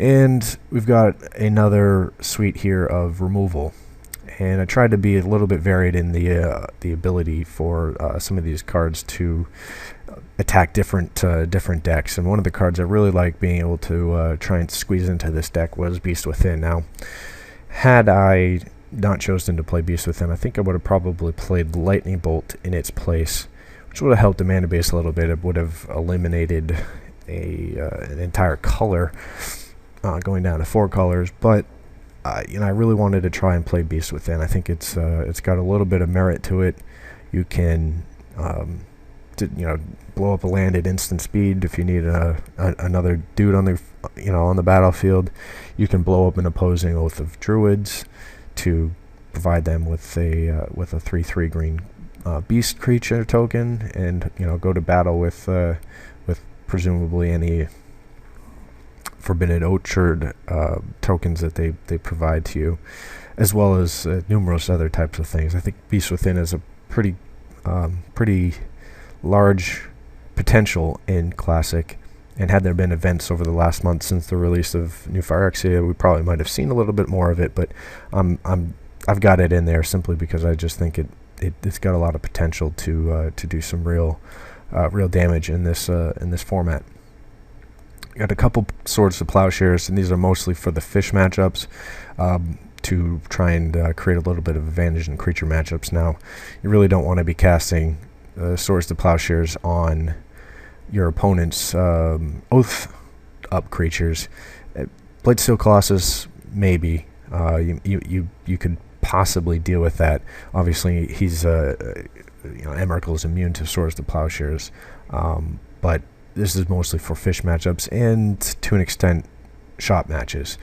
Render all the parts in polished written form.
And we've got another suite here of removal. And I tried to be a little bit varied in the ability for some of these cards to attack different decks. And one of the cards I really like being able to try and squeeze into this deck was Beast Within. Now, had I not chosen to play Beast Within, I think I would have probably played Lightning Bolt in its place, which would have helped the mana base a little bit. It would have eliminated an entire color, going down to 4 colors. But I really wanted to try and play Beast Within. I think it's got a little bit of merit to it. You can blow up a land at instant speed if you need another dude on the battlefield. You can blow up an opposing Oath of Druids to provide them with a 3/3 green beast creature token, and go to battle with presumably any Forbidden Orchard tokens that they provide to you, as well as numerous other types of things. I think Beast Within is a pretty large potential in Classic, and had there been events over the last month since the release of New Phyrexia, we probably might have seen a little bit more of it. But I've got it in there simply because I just think it's got a lot of potential to do some real damage in this format. Got a couple Swords to Plowshares, and these are mostly for the fish matchups, to try and create a little bit of advantage in creature matchups. Now, you really don't want to be casting Swords to Plowshares on your opponent's Oath up creatures. Blightsteel Colossus, maybe. You could possibly deal with that. Obviously, he's Emrakul is immune to Swords to Plowshares, but this is mostly for fish matchups and, to an extent, shop matches.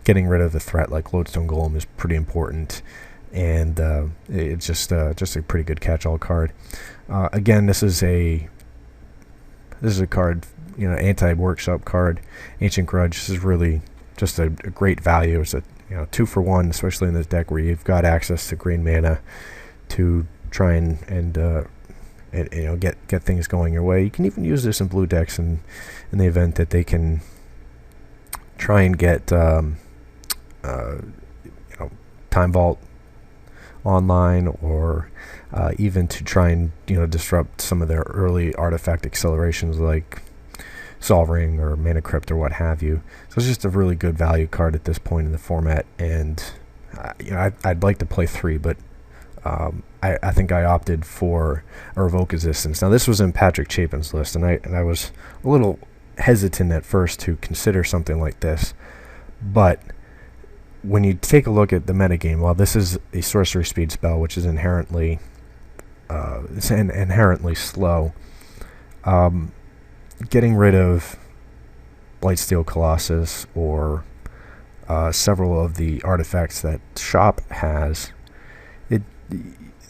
Getting rid of the threat like Lodestone Golem is pretty important, and it's just a pretty good catch-all card. Again, this is a card, anti-workshop card. Ancient Grudge. This is really just a great value. It's a 2-for-1, especially in this deck where you've got access to green mana to try and get things going your way. You can even use this in blue decks in the event that they can try and get Time Vault online, or even to try and disrupt some of their early artifact accelerations like Sol Ring or Mana Crypt or what have you. So it's just a really good value card at this point in the format, and I'd like to play 3, but I think I opted for a Revoke Existence. Now, this was in Patrick Chapin's list, and I was a little hesitant at first to consider something like this, but when you take a look at the metagame, while this is a sorcery speed spell, which is inherently slow, getting rid of Blightsteel Colossus or several of the artifacts that Shop has,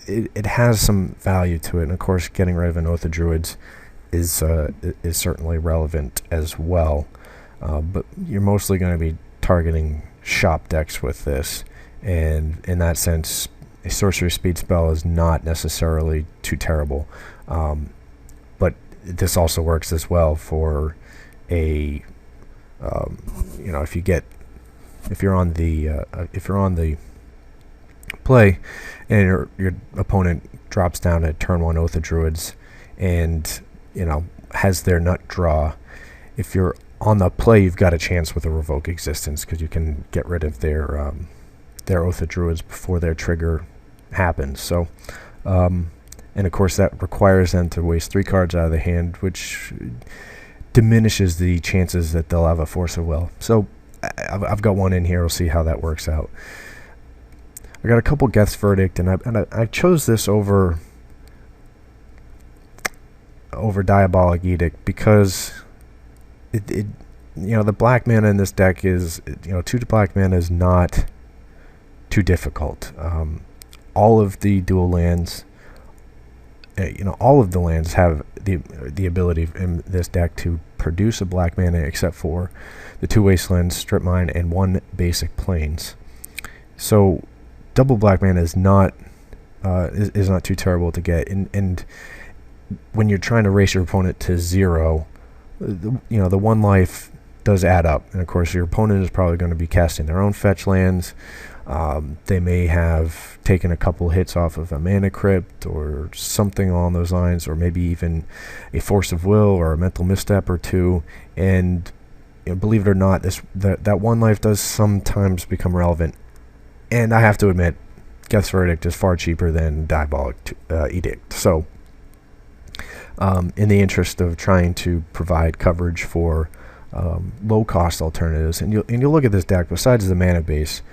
it has some value to it. And of course, getting rid of an Oath of Druids is certainly relevant as well. But you're mostly going to be targeting shop decks with this, and in that sense, a sorcery speed spell is not necessarily too terrible. But this also works as well for a if you're on the play and your opponent drops down at turn 1 Oath of Druids and has their nut draw. If you're on the play, you've got a chance with a Revoke Existence, because you can get rid of their Oath of Druids before their trigger happens. So, and of course that requires them to waste 3 cards out of the hand, which diminishes the chances that they'll have a Force of Will. So I've got one in here. We'll see how that works out. I got a couple Geth's Verdict, and I chose this over Diabolic Edict because the black mana in this deck is 2 black mana is not too difficult. All of the dual lands, all of the lands have the ability in this deck to produce a black mana, except for the 2 Wastelands, Strip Mine, and 1 basic Plains. So double black mana is not too terrible to get, and when you're trying to race your opponent to 0 the one life does add up, and of course your opponent is probably going to be casting their own fetch lands. They may have taken a couple hits off of a mana crypt or something along those lines, or maybe even a force of will or a mental misstep or two. And believe it or not, that one life does sometimes become relevant. And I have to admit, Geth's Verdict is far cheaper than Diabolic Edict. So, in the interest of trying to provide coverage for low-cost alternatives, and you'll look at this deck. Besides the mana base,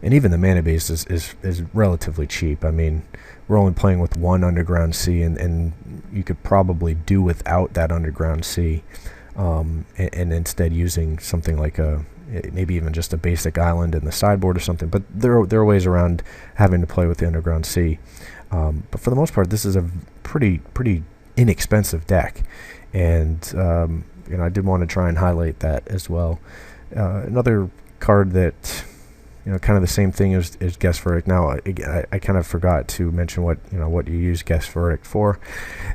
and even the mana base is relatively cheap. I mean, we're only playing with one Underground Sea, and you could probably do without that Underground Sea, and instead using something like maybe even just a basic island in the sideboard or something. But there are ways around having to play with the Underground Sea. But for the most part, this is a pretty inexpensive deck, and I did want to try and highlight that as well. Another card that kind of the same thing as Geth's Verdict. Now, I kind of forgot to mention what you use Geth's Verdict for.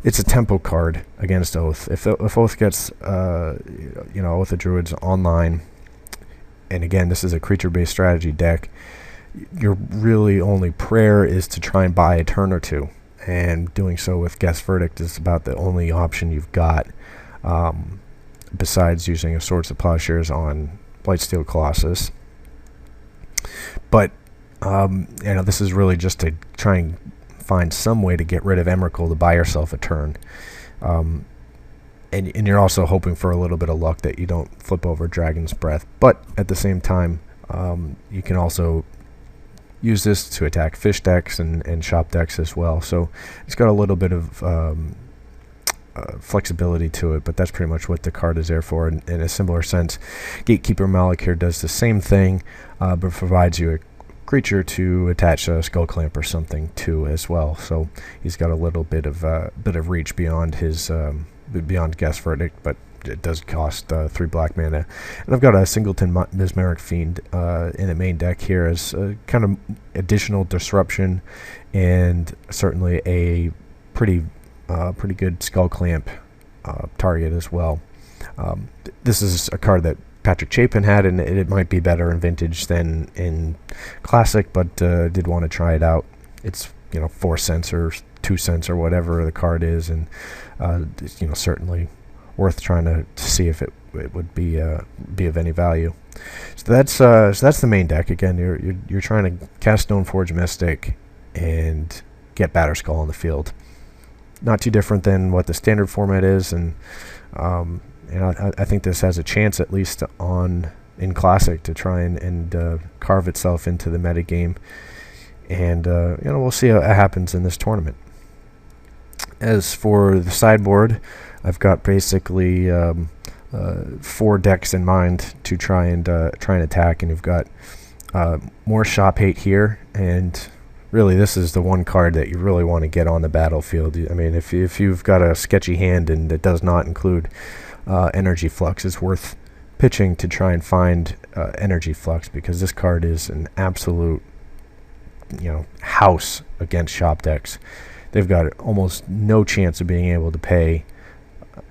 It's a tempo card against Oath. If Oath gets Oath of Druids online, and again, this is a creature-based strategy deck, your really only prayer is to try and buy a turn or two, and doing so with Geth's Verdict is about the only option you've got, besides using a Swords of Plowshares on Blightsteel Colossus. But this is really just to try and find some way to get rid of Emrakul to buy yourself a turn, and you're also hoping for a little bit of luck that you don't flip over Dragon's Breath. But at the same time, you can also use this to attack fish decks and shop decks as well. So it's got a little bit of flexibility to it, but that's pretty much what the card is there for. In a similar sense, Gatekeeper Malik here does the same thing, but provides you a creature to attach a Skull Clamp or something to as well. So he's got a little bit of reach beyond his beyond Geth's Verdict, but it does cost 3 black mana. And I've got a Singleton Mesmeric Fiend in the main deck here as kind of additional disruption, and certainly a pretty good Skull Clamp target as well. This is a card that Patrick Chapin had, and it might be better in Vintage than in Classic, but did want to try it out. It's 4 cents or 2 cents or whatever the card is, and certainly worth trying to see if it would be of any value. So that's the main deck. Again, you're trying to cast Stoneforge Mystic and get Batterskull on the field. Not too different than what the standard format is, and I think this has a chance, at least in Classic, to try and carve itself into the metagame. And we'll see how it happens in this tournament. As for the sideboard, I've got basically 4 decks in mind to try and attack, and you've got more Shop Hate here, and really this is the one card that you really want to get on the battlefield. I mean, if you've got a sketchy hand and it does not include Energy Flux, it's worth pitching to try and find Energy Flux, because this card is an absolute house against shop decks. They've got almost no chance of being able to pay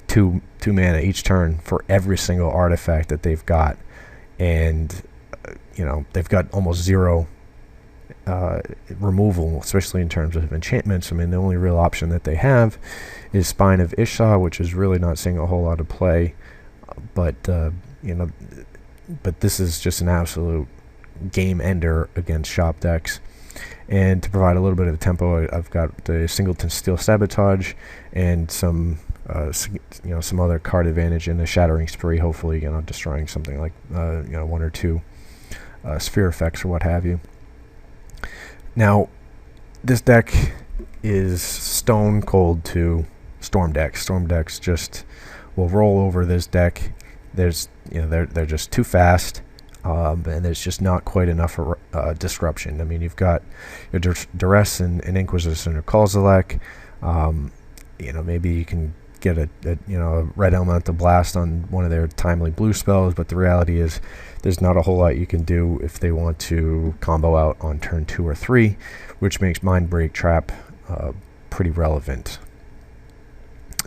2 mana each turn for every single artifact that they've got, and they've got almost 0 removal, especially in terms of enchantments. I mean, the only real option that they have is Spine of Ishtar, which is really not seeing a whole lot of play, but this is just an absolute game ender against shop decks. And to provide a little bit of tempo, I've got the Singleton Steel Sabotage and some other card advantage in the Shattering Spree, hopefully destroying something like 1 or 2 sphere effects or what have you. Now, this deck is stone cold to Storm decks. Storm decks just will roll over this deck. They're just too fast. And there's just not quite enough disruption. I mean, you've got your Duress and Inquisition or Kozilek. Maybe you can get a Red Elemental Blast on one of their timely blue spells, but the reality is there's not a whole lot you can do if they want to combo out on turn 2 or 3, which makes Mindbreak Trap pretty relevant.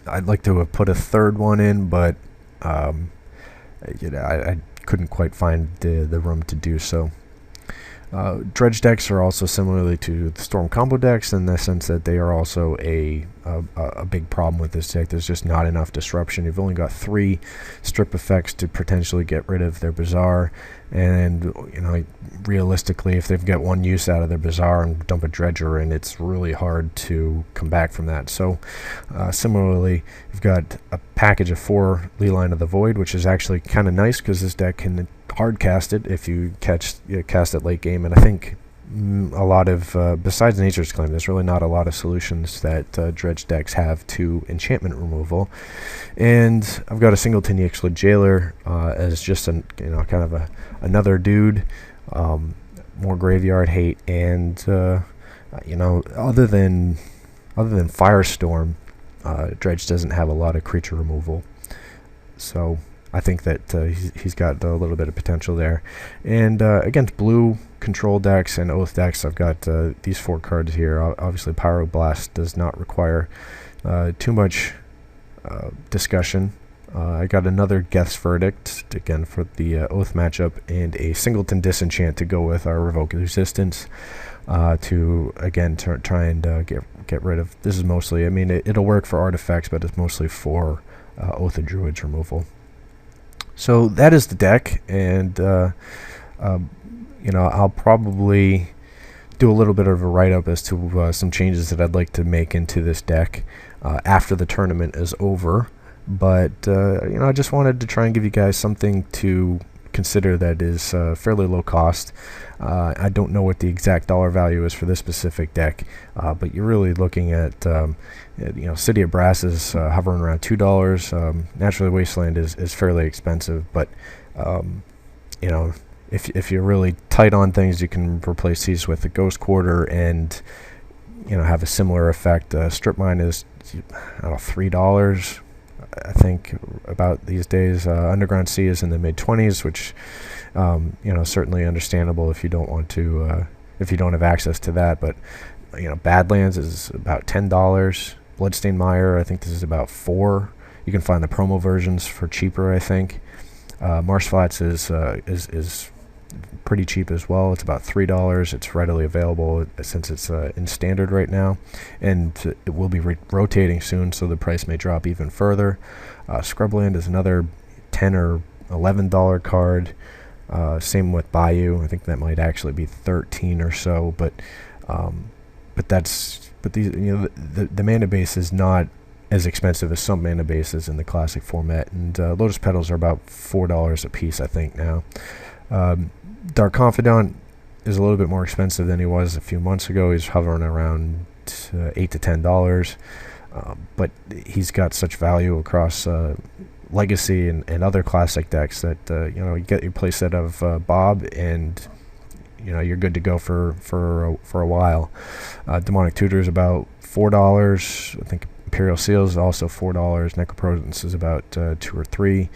I'd like to have put a third one in, but I couldn't quite find the room to do so. Dredge decks are also similarly to the Storm combo decks in the sense that they are also a big problem with this deck. There's just not enough disruption. You've only got 3 strip effects to potentially get rid of their Bazaar, and realistically, if they've got one use out of their Bazaar and dump a Dredger in, it's really hard to come back from that. So similarly, you've got a package of 4 Leeline of the Void, which is actually kind of nice because this deck can hard cast it if you cast it late game, and I think a lot of besides Nature's Claim, there's really not a lot of solutions that dredge decks have to enchantment removal. And I've got a Singleton Yixlid Jailer as just kind of another dude, more graveyard hate, and other than Firestorm, dredge doesn't have a lot of creature removal, so I think that he's got a little bit of potential there. And against blue control decks and Oath decks, I've got these 4 cards here. Obviously, Pyroblast does not require too much discussion. I got another Geth's Verdict, again, for the Oath matchup, and a Singleton Disenchant to go with our Revoke Resistance to, again, try and get rid of... This is mostly... I mean, it'll work for artifacts, but it's mostly for Oath of Druids removal. So that is the deck, and I'll probably do a little bit of a write-up as to some changes that I'd like to make into this deck after the tournament is over. But I just wanted to try and give you guys something to consider that is fairly low cost. I don't know what the exact dollar value is for this specific deck, but you're really looking at City of Brass is hovering around $2. Naturally, Wasteland is fairly expensive, but if you're really tight on things, you can replace these with the Ghost Quarter and have a similar effect. Strip Mine is $3. I think about these days. Underground Sea is in the mid-20s, which certainly understandable if you don't want to, if you don't have access to that. But Badlands is about $10. Bloodstained Mire, I think this is about $4. You can find the promo versions for cheaper, I think. Marsh Flats is pretty cheap as well. It's about $3. It's readily available since it's in standard right now, and it will be rotating soon, so the price may drop even further. Scrubland is another $10 or $11 card. Same with Bayou. I think that might actually be 13 or so, but these the mana base is not as expensive as some mana bases in the classic format, and Lotus Petals are about $4 a piece, I think, now. Dark Confidant is a little bit more expensive than he was a few months ago. He's hovering around $8 to $10, but he's got such value across Legacy and other classic decks that you get your playset of Bob, and you're good to go for a while. Demonic Tutor is about $4. I think Imperial Seal is also $4. Necroprotence is about $2 or $3.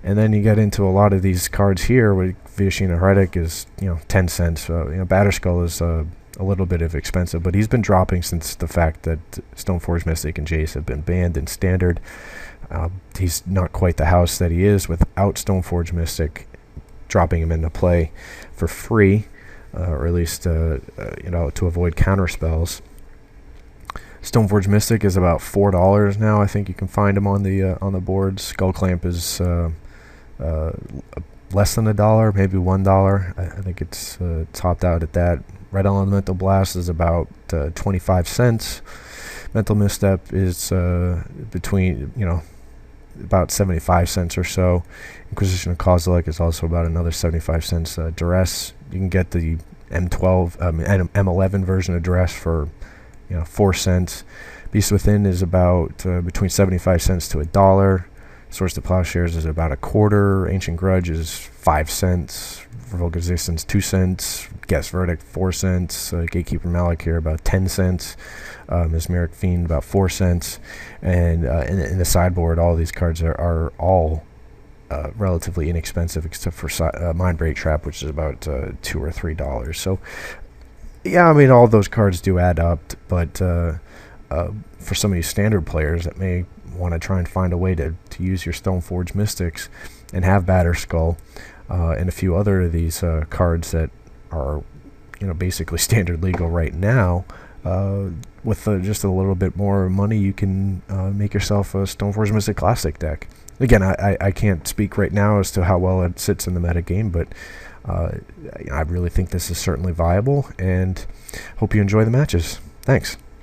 And then you get into a lot of these cards here, where Viashina Heretic is 10 cents. Batterskull is a little bit of expensive, but he's been dropping since the fact that Stoneforge Mystic and Jace have been banned in standard. He's not quite the house that he is without Stoneforge Mystic dropping him into play for free, or at least to avoid counter spells. Stoneforge Mystic is about $4 now. I think you can find him on the boards. Skull Clamp is less than $1, maybe $1. I think it's topped out at that. Red Elemental Blast is about 25 cents. Mental Misstep is between about 75 cents or so. Inquisition of Kozilek is also about another 75 cents. Duress, you can get the M11 version of Duress for 4 cents. Beast Within is about between 75 cents to $1. Source to Plowshares is about $0.25. Ancient Grudge is 5 cents. Revoke Resistance 2 cents. Geth's Verdict 4 cents. Gatekeeper Malik here about 10 cents. Mesmeric Fiend about 4 cents. And in the sideboard, all these cards are all relatively inexpensive, except for Mindbreak Trap, which is about $2 or $3. So yeah, I mean, all those cards do add up, but for some of these standard players, it may want to try and find a way to use your Stoneforge Mystics and have Batterskull and a few other of these cards that are, basically standard legal right now, with just a little bit more money, you can make yourself a Stoneforge Mystic Classic deck. Again, I can't speak right now as to how well it sits in the metagame, but I really think this is certainly viable, and hope you enjoy the matches. Thanks.